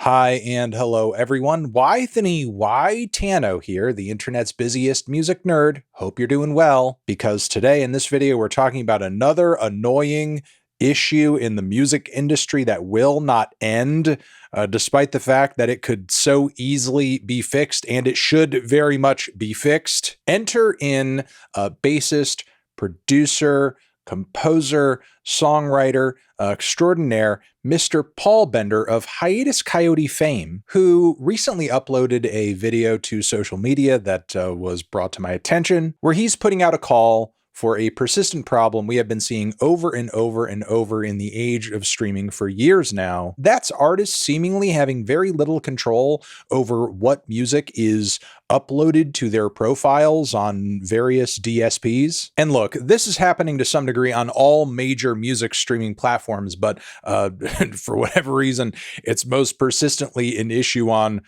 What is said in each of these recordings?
Hi and hello everyone, Tano here, the internet's busiest music nerd. Hope you're doing well, because today in this video we're talking about another annoying issue in the music industry that will not end, despite the fact that it could so easily be fixed, and it should very much be fixed. Enter in a bassist, producer, composer, songwriter extraordinaire, Mr. Paul Bender of Hiatus Kaiyote fame, who recently uploaded a video to social media that was brought to my attention, where he's putting out a call for a persistent problem we have been seeing over and over and over in the age of streaming for years now. That's artists seemingly having very little control over what music is uploaded to their profiles on various DSPs. And look, this is happening to some degree on all major music streaming platforms, but for whatever reason, it's most persistently an issue on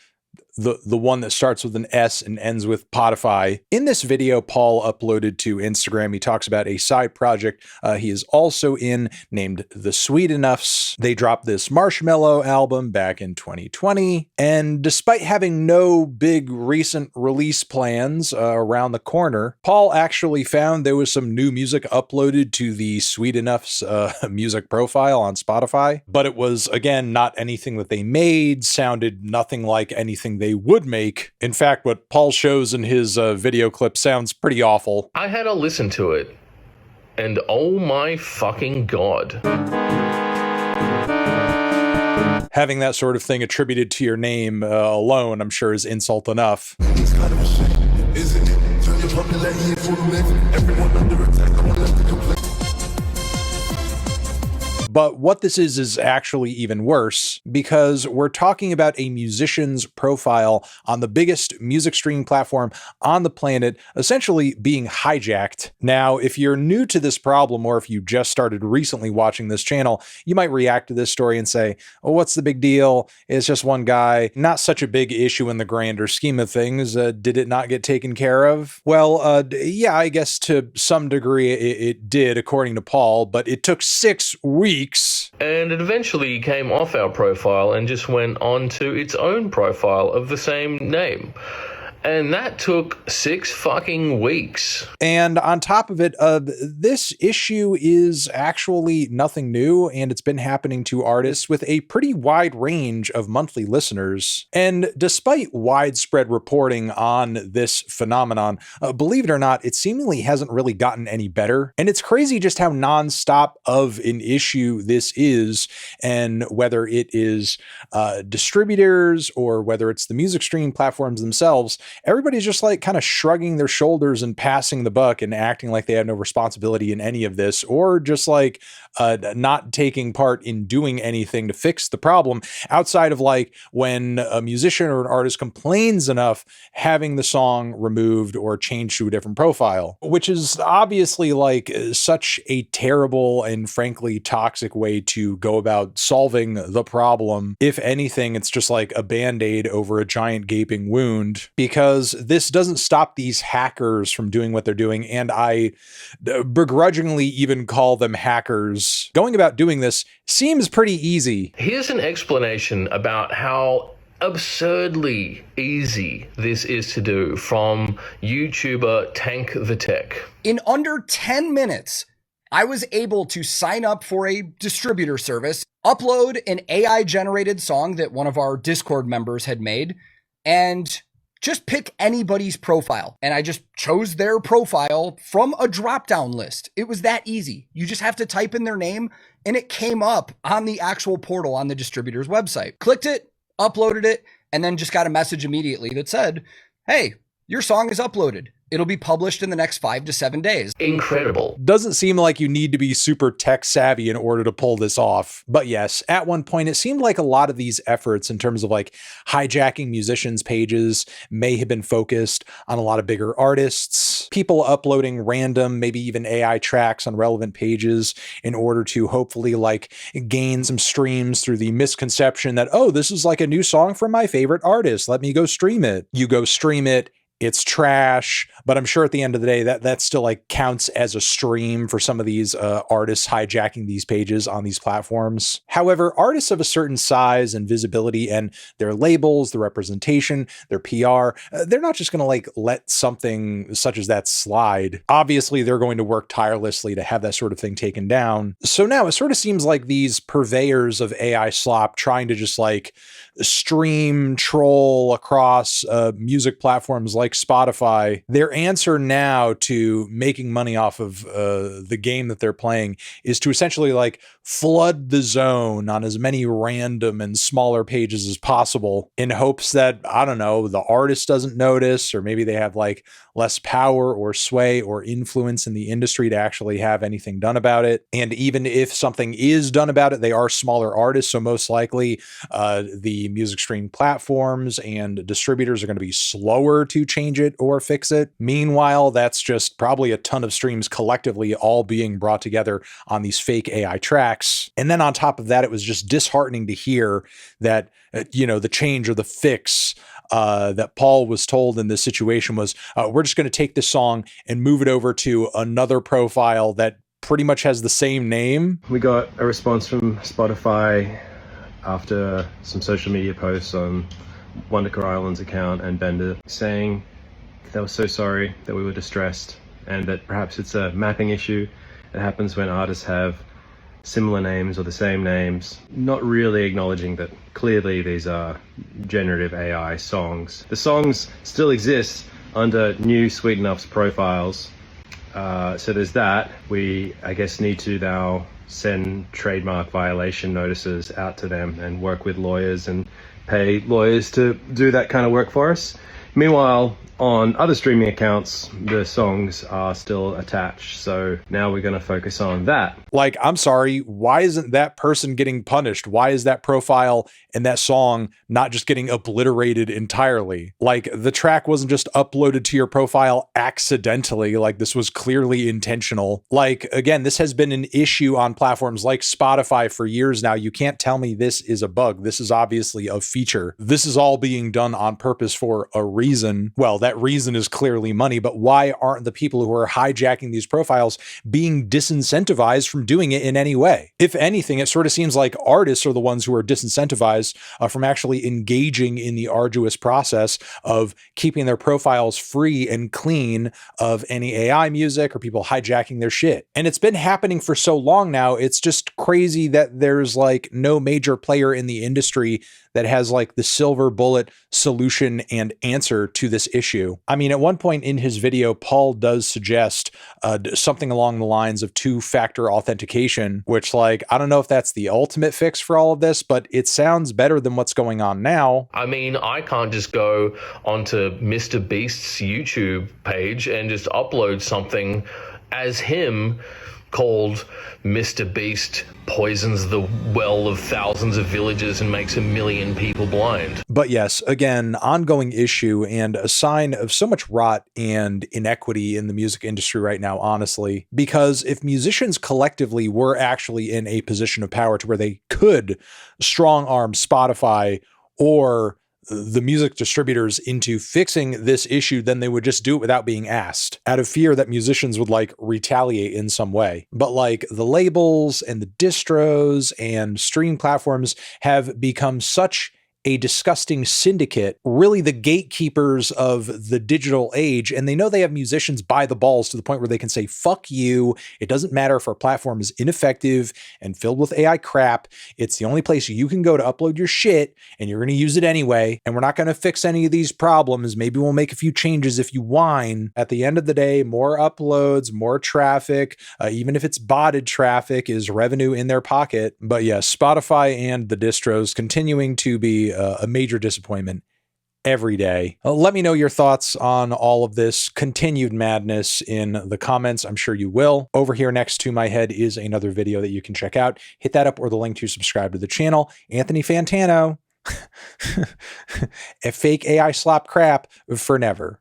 the one that starts with an S and ends with Spotify. In this video Paul uploaded to Instagram, he talks about a side project he is also in named The Sweet Enoughs. They dropped this Marshmello album back in 2020, and despite having no big recent release plans around the corner, Paul actually found there was some new music uploaded to the Sweet Enoughs music profile on Spotify, but it was, again, not anything that they made, sounded nothing like anything they would make. In fact, what Paul shows in his video clip sounds pretty awful. I had a listen to it, and oh my fucking god. Having that sort of thing attributed to your name alone, I'm sure, is insult enough. It's kind of a shame, isn't it? Turn your popularity into a myth. Everyone under attack, no one left to complain. But what this is actually even worse, because we're talking about a musician's profile on the biggest music streaming platform on the planet, essentially being hijacked. Now, if you're new to this problem, or if you just started recently watching this channel, you might react to this story and say, oh, what's the big deal? It's just one guy. Not such a big issue in the grander scheme of things. Did it not get taken care of? Well, yeah, I guess to some degree it did, according to Paul, but it took 6 weeks. And it eventually came off our profile and just went on to its own profile of the same name. And that took 6 fucking weeks. And on top of it, this issue is actually nothing new, and it's been happening to artists with a pretty wide range of monthly listeners. And despite widespread reporting on this phenomenon, believe it or not, it seemingly hasn't really gotten any better. And it's crazy just how nonstop of an issue this is, and whether it is distributors or whether it's the music streaming platforms themselves, everybody's just like kind of shrugging their shoulders and passing the buck and acting like they have no responsibility in any of this, or just like not taking part in doing anything to fix the problem outside of like when a musician or an artist complains enough having the song removed or changed to a different profile, which is obviously like such a terrible and frankly toxic way to go about solving the problem. If anything, it's just like a band-aid over a giant gaping wound, because this doesn't stop these hackers from doing what they're doing, and I begrudgingly even call them hackers. Going about doing this seems pretty easy. Here's an explanation about how absurdly easy this is to do from YouTuber Tank the Tech. In under 10 minutes, I was able to sign up for a distributor service, upload an AI-generated song that one of our Discord members had made, and just pick anybody's profile. And I just chose their profile from a drop-down list. It was that easy. You just have to type in their name, and it came up on the actual portal on the distributor's website. Clicked it, uploaded it, and then just got a message immediately that said, hey, your song is uploaded. It'll be published in the next 5 to 7 days. Incredible. Doesn't seem like you need to be super tech savvy in order to pull this off. But yes, at one point, it seemed like a lot of these efforts in terms of like hijacking musicians' pages may have been focused on a lot of bigger artists, people uploading random, maybe even AI tracks on relevant pages in order to hopefully like gain some streams through the misconception that, oh, this is like a new song from my favorite artist. Let me go stream it. You go stream it. it's trash, but I'm sure at the end of the day that still like counts as a stream for some of these artists hijacking these pages on these platforms. However, artists of a certain size and visibility and their labels, the representation, their PR, they're not just going to like let something such as that slide. Obviously, they're going to work tirelessly to have that sort of thing taken down. So now it sort of seems like these purveyors of AI slop trying to just like stream troll across music platforms like Spotify, their answer now to making money off of the game that they're playing is to essentially like flood the zone on as many random and smaller pages as possible in hopes that, I don't know, the artist doesn't notice, or maybe they have like less power or sway or influence in the industry to actually have anything done about it. And even if something is done about it, they are smaller artists. So most likely the music streaming platforms and distributors are going to be slower to change it or fix it. Meanwhile, that's just probably a ton of streams collectively all being brought together on these fake AI tracks. And then on top of that, it was just disheartening to hear that, the change or the fix that Paul was told in this situation was, we're just going to take this song and move it over to another profile that pretty much has the same name. We got a response from Spotify after some social media posts on Wondercore Island's account and Bender saying they were so sorry, that we were distressed, and that perhaps it's a mapping issue. It happens when artists have similar names or the same names, not really acknowledging that clearly these are generative AI songs. The songs still exist under new Sweet Enough's profiles. So there's that. We, I guess, need to now send trademark violation notices out to them and work with lawyers and pay lawyers to do that kind of work for us. Meanwhile, on other streaming accounts, the songs are still attached. So now we're going to focus on that. Like, I'm sorry, why isn't that person getting punished? Why is that profile and that song not just getting obliterated entirely? Like, the track wasn't just uploaded to your profile accidentally. Like, this was clearly intentional. Like, again, this has been an issue on platforms like Spotify for years now. You can't tell me this is a bug. This is obviously a feature. This is all being done on purpose for a reason. Well, that reason is clearly money, but why aren't the people who are hijacking these profiles being disincentivized from doing it in any way? If anything, it sort of seems like artists are the ones who are disincentivized from actually engaging in the arduous process of keeping their profiles free and clean of any AI music or people hijacking their shit. And it's been happening for so long now, it's just crazy that there's like no major player in the industry that has like the silver bullet solution and answer to this issue. I mean, at one point in his video, Paul does suggest something along the lines of two-factor authentication, which, like, I don't know if that's the ultimate fix for all of this, but it sounds better than what's going on now. I mean, I can't just go onto Mr. Beast's YouTube page and just upload something as him called Mr. Beast poisons the well of thousands of villages and makes 1 million people blind. But yes, again, ongoing issue and a sign of so much rot and inequity in the music industry right now, honestly, because if musicians collectively were actually in a position of power to where they could strong arm Spotify or the music distributors into fixing this issue, then they would just do it without being asked, out of fear that musicians would like retaliate in some way. But like the labels and the distros and streaming platforms have become such a disgusting syndicate, really the gatekeepers of the digital age, and they know they have musicians by the balls to the point where they can say, fuck you, it doesn't matter if our platform is ineffective and filled with AI crap, it's the only place you can go to upload your shit, and you're going to use it anyway, and we're not going to fix any of these problems, maybe we'll make a few changes if you whine. At the end of the day, more uploads, more traffic, even if it's botted traffic, is revenue in their pocket. But yes, Spotify and the distros continuing to be a major disappointment every day. Let me know your thoughts on all of this continued madness in the comments. I'm sure you will. Over here next to my head is another video that you can check out. Hit that up or the link to subscribe to the channel. Anthony Fantano. A fake AI slop crap for never.